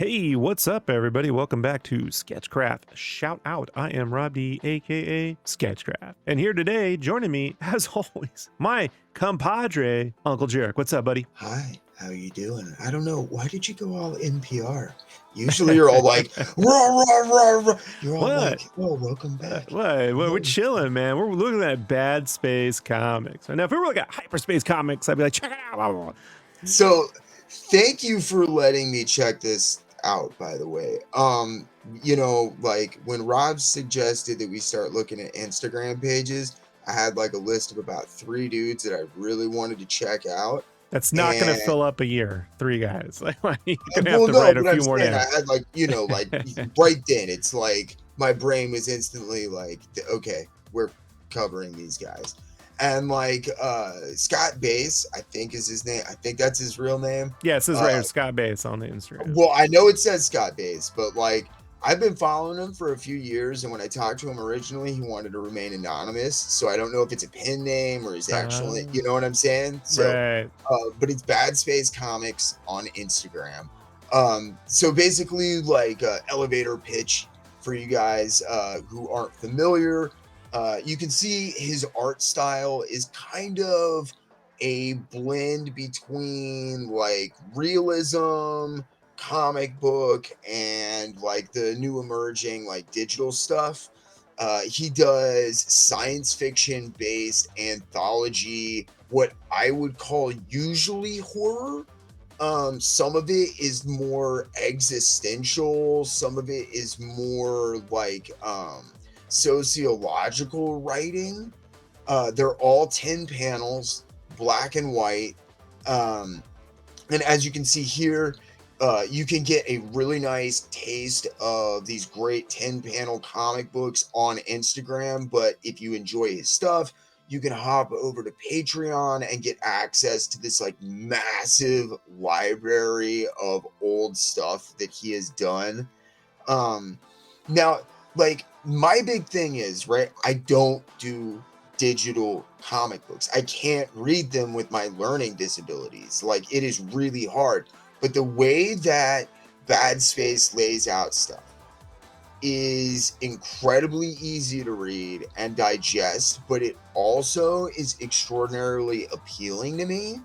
Hey, what's up, everybody? Welcome back to Sketchcraft Shout-Out. I am Rob D, aka Sketchcraft. And here today, joining me, as always, my compadre, Uncle Jarek. What's up, buddy? Hi, how you doing? I don't know. Why did you go all NPR? Usually you're all like, rah, rah, rah, rah. You're all What? like, oh, welcome back. What? We're chilling, man. We're looking at Bad Space Comics. Now, if we were looking at Hyperspace Comics, I'd be like, check it out. Blah, blah, blah. So thank you for letting me check this out, by the way. Like when Rob suggested that we start looking at Instagram pages, I had like a list of about 3 dudes that I really wanted to check out. That's not going to fill up a year. 3 guys. Like, you're going to have Well, to no, write a but few I'm more saying down. I had like, right then, it's like my brain was instantly like, okay, we're covering these guys. And like Scott Bass, I think is his name. I think that's his real name. Yeah, it says right here, Scott Bass on the Instagram. Well, I know it says Scott Bass, but like I've been following him for a few years, and when I talked to him originally, he wanted to remain anonymous. So I don't know if it's a pen name or his actual, you know what I'm saying? So, right. But it's Bad Space Comics on Instagram. So basically, like elevator pitch for you guys who aren't familiar. You can see his art style is kind of a blend between like realism, comic book, and like the new emerging like digital stuff. He does science fiction based anthology, what I would call usually horror. Some of it is more existential, some of it is more like sociological writing. They're all 10 panels, black and white. And as you can see here, you can get a really nice taste of these great 10-panel comic books on Instagram. But if you enjoy his stuff, you can hop over to Patreon and get access to this like massive library of old stuff that he has done. Now, like my big thing is, right, I don't do digital comic books. I can't read them with my learning disabilities. Like it is really hard. But the way that Bad Space lays out stuff is incredibly easy to read and digest, but it also is extraordinarily appealing to me.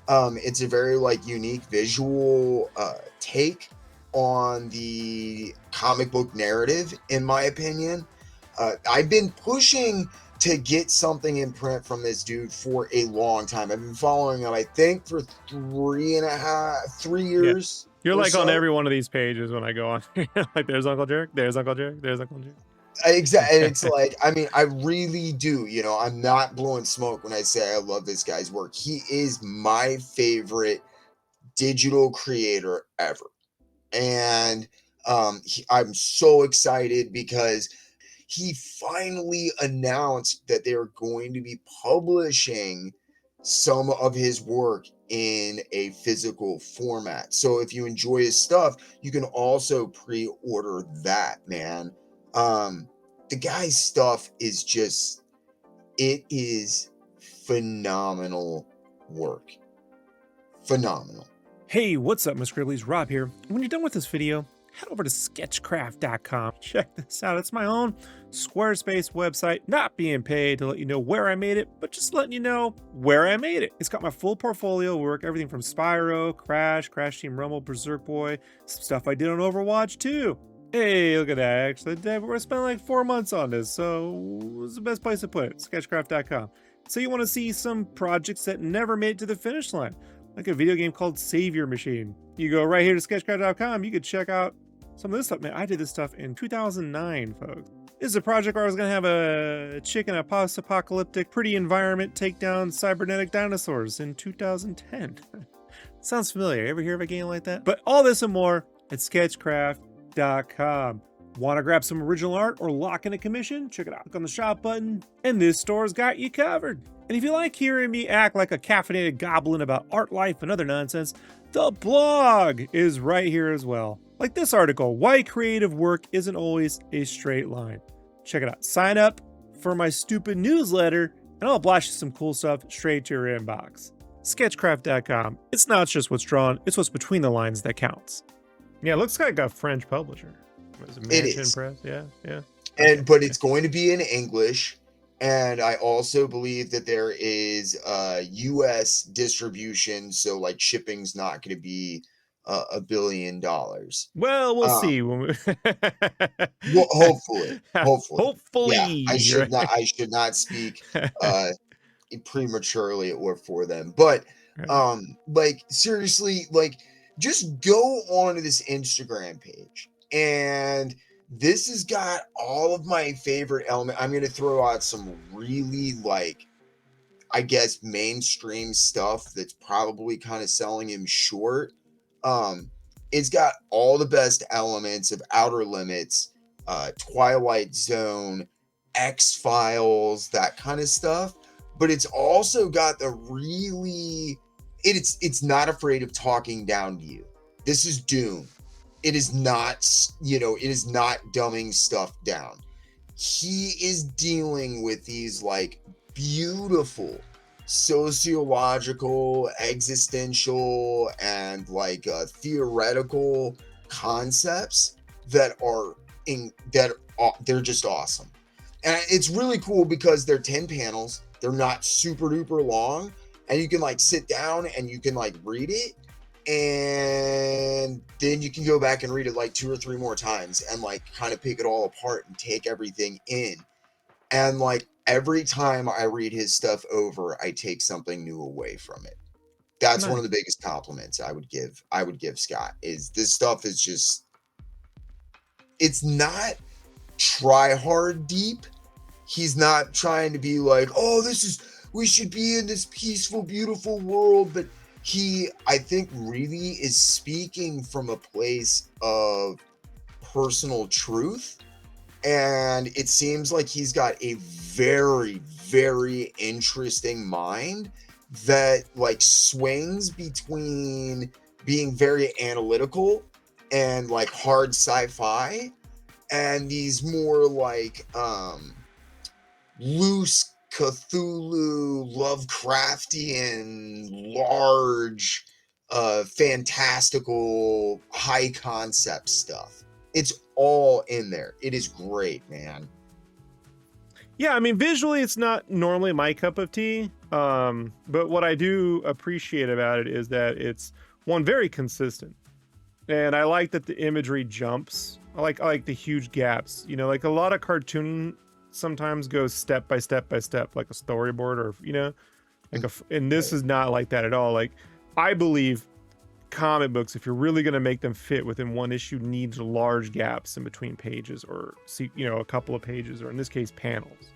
It's a very like unique visual take on the comic book narrative, in my opinion. I've been pushing to get something in print from this dude for a long time. I've been following him, I think, for 3 years. Yeah. You're like on every one of these pages when I go on. Like there's Uncle Jarek, there's Uncle Jarek, there's Uncle Jarek. Exactly. And it's like, I mean, I really do, I'm not blowing smoke when I say I love this guy's work. He is my favorite digital creator ever. And I'm so excited because he finally announced that they're going to be publishing some of his work in a physical format. So if you enjoy his stuff, you can also pre-order that, man. The guy's stuff is just, it is phenomenal work. Phenomenal. Hey, what's up, Miss Scribblies? Rob here. When you're done with this video, head over to sketchcraft.com. Check this out. It's my own Squarespace website, not being paid to let you know where I made it, but just letting you know where I made it. It's got my full portfolio work, everything from Spyro, Crash Team Rumble, Berserk Boy, some stuff I did on Overwatch too. Hey, look at that. Actually, we're spending like 4 months on this, so it's the best place to put it, sketchcraft.com. So you want to see some projects that never made it to the finish line, like a video game called Savior Machine. You go right here to sketchcraft.com, you could check out some of this stuff. Man, I did this stuff in 2009, folks. This is a project where I was going to have a chick in a post-apocalyptic pretty environment take down cybernetic dinosaurs in 2010. Sounds familiar. You ever hear of a game like that? But all this and more at sketchcraft.com. Want to grab some original art or lock in a commission? Check it out. Click on the shop button, and this store's got you covered. And if you like hearing me act like a caffeinated goblin about art life and other nonsense, the blog is right here as well. Like this article, Why Creative Work Isn't Always a Straight Line. Check it out. Sign up for my stupid newsletter, and I'll blast you some cool stuff straight to your inbox. Sketchcraft.com. It's not just what's drawn, it's what's between the lines that counts. Yeah, it looks like a French publisher. What is it, It Mansion is. Press? Yeah, yeah. Okay, But okay. it's going to be in English, and I also believe that there is US distribution, so like shipping's not going to be $1 billion. Well, we'll um see when we well, hopefully. Yeah, hopefully, right? I should not speak uh prematurely or for them, but Right. like seriously, like just go onto this Instagram page, and this has got all of my favorite element. I'm going to throw out some really, like, I guess, mainstream stuff that's probably kind of selling him short. Um, it's got all the best elements of Outer Limits, Twilight Zone, X Files, that kind of stuff. But it's also got the really, it's not afraid of talking down to you. This is Dune. It is not, it is not dumbing stuff down. He is dealing with these like beautiful sociological, existential, and like theoretical concepts that are they're just awesome. And it's really cool because they're 10 panels. They're not super duper long, and you can like sit down and you can like read it, and then you can go back and read it like 2 or 3 more times and like kind of pick it all apart and take everything in. And like every time I read his stuff over, I take something new away from it. That's one of the Nice. biggest compliments I would give Scott. Is this stuff is just, it's not try hard deep. He's not trying to be like, oh, this is, we should be in this peaceful, beautiful world. But he, I think, really is speaking from a place of personal truth. And it seems like he's got a very, very interesting mind that like swings between being very analytical and like hard sci-fi, and these more like loose Cthulhu, Lovecraftian, large, fantastical, high concept stuff. It's all in there. It is great, man. Yeah, I mean, visually, it's not normally my cup of tea. But what I do appreciate about it is that it's one very consistent, and I like that the imagery jumps. I like the huge gaps. You know, like a lot of cartooning sometimes goes step by step by step, like a storyboard, or like and this is not like that at all. Like, I believe comic books, if you're really going to make them fit within one issue, needs large gaps in between pages, or see, a couple of pages, or in this case, panels.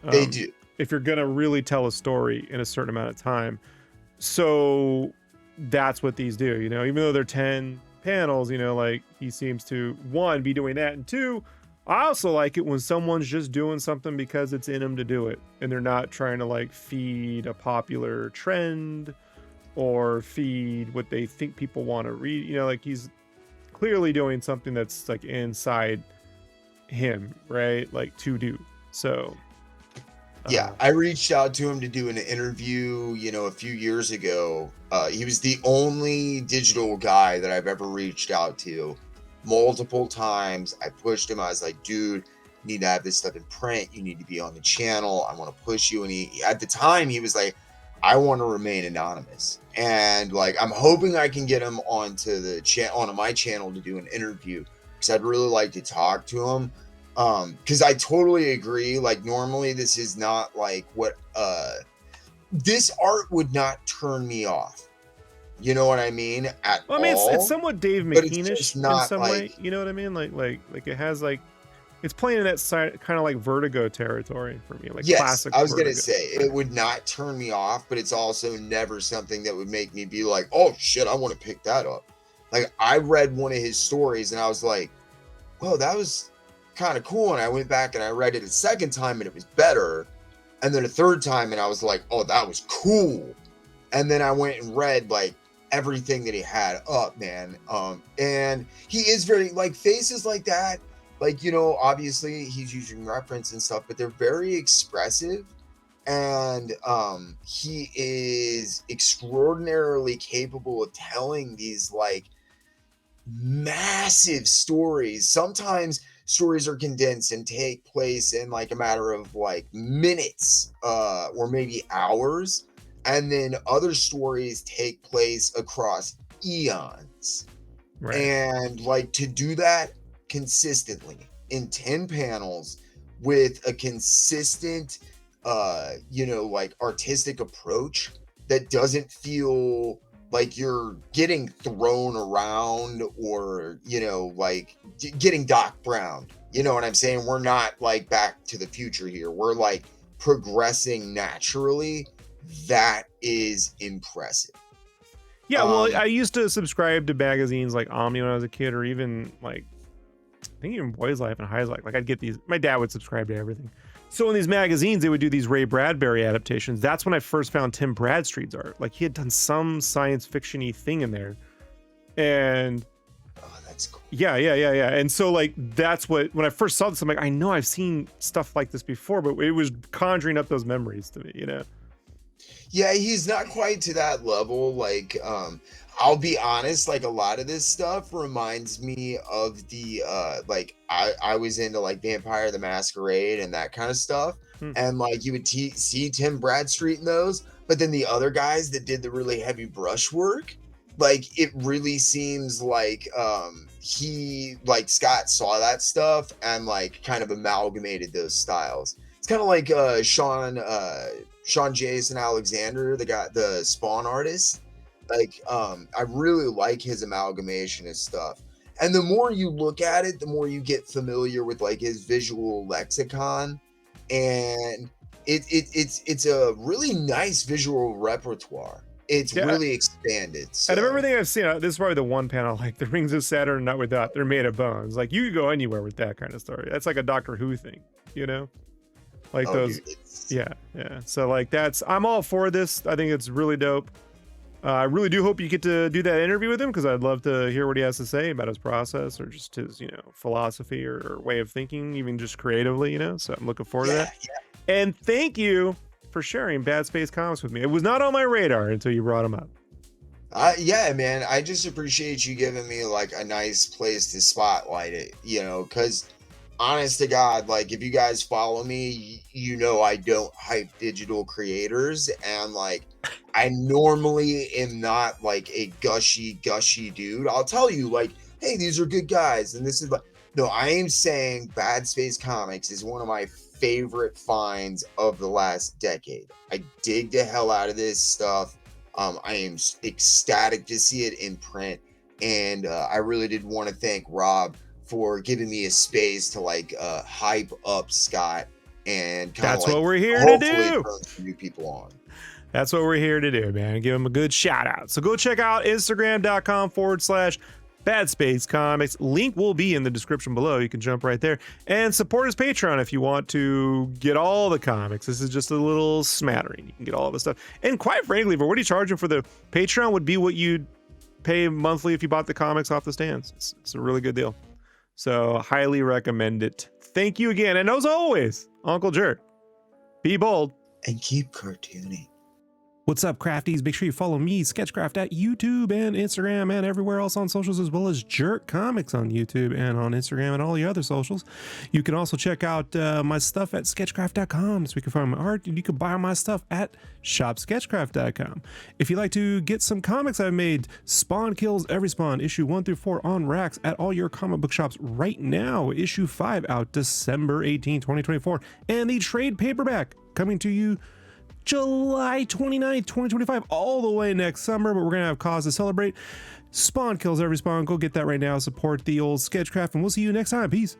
They do. If you're going to really tell a story in a certain amount of time. So that's what these do, even though they're 10 panels, like he seems to, one, be doing that, and two, I also like it when someone's just doing something because it's in them to do it, and they're not trying to like feed a popular trend or feed what they think people want to read. Like he's clearly doing something that's like inside him, right? Like to do. So Yeah, I reached out to him to do an interview, a few years ago. He was the only digital guy that I've ever reached out to. Multiple times, I pushed him. I was like, dude, you need to have this stuff in print. You need to be on the channel. I want to push you. And he, at the time, he was like, I want to remain anonymous. And like, I'm hoping I can get him onto my channel to do an interview, because I'd really like to talk to him. Because I totally agree. Like, normally this is not like what this art would not turn me off. You know what I mean? At well, I mean, it's all. Somewhat Dave But it's just McKean-ish in not some like, way. You know what I mean? Like it has like, it's playing in that side, kind of like Vertigo territory for me, like yes, classic I was gonna Vertigo. say it would not turn me off, but it's also never something that would make me be like, oh shit, I want to pick that up. Like, I read one of his stories and I was like, well, that was kind of cool. And I went back and I read it a second time and it was better. And then a third time and I was like, oh, that was cool. And then I went and read like everything that he had up, man. And he is very like faces like that. Like, obviously he's using reference and stuff, but they're very expressive. And he is extraordinarily capable of telling these like massive stories. Sometimes stories are condensed and take place in like a matter of like minutes, or maybe hours. And then other stories take place across eons. Right. And like to do that consistently in 10 panels with a consistent like artistic approach that doesn't feel like you're getting thrown around, or like getting Doc Brown. You know what I'm saying? We're not like Back to the Future here. We're like progressing naturally. That is impressive. Yeah, well, I used to subscribe to magazines like Omni when I was a kid, or even like I think even Boys Life and High's Life. Like I'd get these. My dad would subscribe to everything. So in these magazines, they would do these Ray Bradbury adaptations. That's when I first found Tim Bradstreet's art. Like he had done some science fiction-y thing in there, and Oh, that's cool. yeah. And so like that's what when I first saw this, I'm like, I know I've seen stuff like this before, but it was conjuring up those memories to me, you know. Yeah, he's not quite to that level. Like, I'll be honest, like a lot of this stuff reminds me of the like I was into like Vampire the Masquerade and that kind of stuff. And like you would see Tim Bradstreet in those, but then the other guys that did the really heavy brush work, like it really seems like he like Scott saw that stuff and like kind of amalgamated those styles. It's kind of like Sean Jason Alexander, the Spawn artist. Like, I really like his amalgamation of stuff. And the more you look at it, the more you get familiar with like his visual lexicon, and it's a really nice visual repertoire. It's really expanded. So. Out of everything I've seen, this is probably the one panel, like the Rings of Saturn, not without, they're made of bones. Like you could go anywhere with that kind of story. That's like a Doctor Who thing, you know? Like those, dude, yeah. So like I'm all for this. I think it's really dope. I really do hope you get to do that interview with him, because I'd love to hear what he has to say about his process, or just his, philosophy or way of thinking, even just creatively, So I'm looking forward to that. Yeah. And thank you for sharing Bad Space Comics with me. It was not on my radar until you brought him up. Yeah, man. I just appreciate you giving me like a nice place to spotlight it, because honest to God, like if you guys follow me, I don't hype digital creators, and like I normally am not like a gushy dude. I'll tell you like, hey, these are good guys, and this is like, no, I am saying Bad Space Comics is one of my favorite finds of the last decade. I dig the hell out of this stuff. I am ecstatic to see it in print, and I really did want to thank Rob for giving me a space to like hype up Scott, and that's like, what we're here to do. Turn some new people on. That's what we're here to do, man. Give him a good shout out. So go check out Instagram.com/Bad Space Comics. Link will be in the description below. You can jump right there and support his Patreon if you want to get all the comics. This is just a little smattering. You can get all of the stuff. And quite frankly, for what he charging for the Patreon would be what you'd pay monthly if you bought the comics off the stands. It's a really good deal. So highly recommend it. Thank you again. And as always, Uncle Jerk, be bold and keep cartooning. What's up, crafties? Make sure you follow me, Sketchcraft, at YouTube and Instagram and everywhere else on socials, as well as Jerk Comics on YouTube and on Instagram and all the other socials. You can also check out my stuff at sketchcraft.com, so you can find my art, and you can buy my stuff at shopsketchcraft.com. If you'd like to get some comics I've made, Spawn Kills Every Spawn, issue 1 through 4 on racks at all your comic book shops right now. Issue 5 out December 18, 2024. And the trade paperback coming to you July 29th, 2025, all the way next summer, but we're going to have cause to celebrate. Spawn Kills Every Spawn. Go get that right now. Support the old Sketchcraft, and we'll see you next time. Peace.